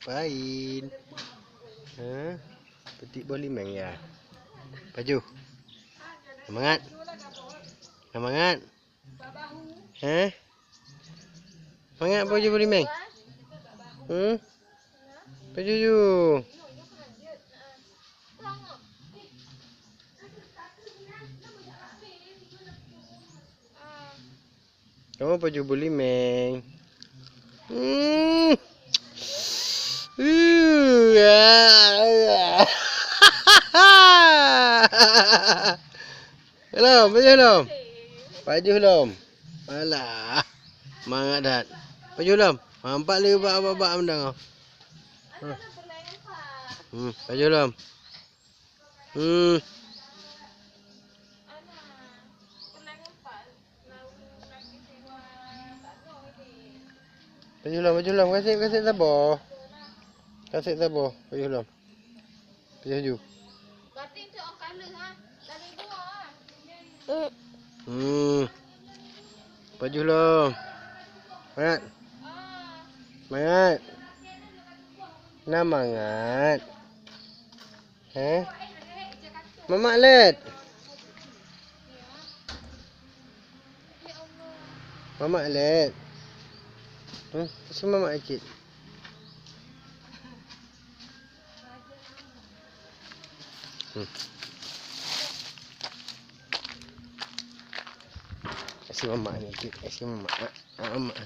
Ngapain? Hah? Petik boli meng ya? Baju. Semangat. Semangat. Hah? Semangat baju boli meng. Baju you. Kamu baju boli meng. Belum, baju belum. Baju belum. Alah. Semangat dah. Baju belum. Nampak lagi bak-bak mendang. Baju belum. Baju belum. Kasih tabur. Kasih tabur. Baju belum. Baju. Batin tu orang color ha. Dari dua ah. Baju belum. Semangat. Semangat. Semangat. Mamak let. Mamak let. Kasih mamak sikit. Kasih mamak ni sikit. Kasih mamak. Mamak.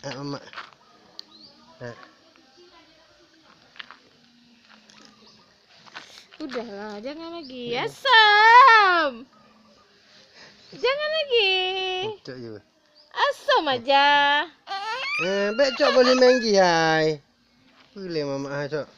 Mamak. Udahlah, jangan lagi. Asam. Jangan lagi. Cok je. Asam aja. Baik cok boleh main lagi hai. Boleh mamak ha cok.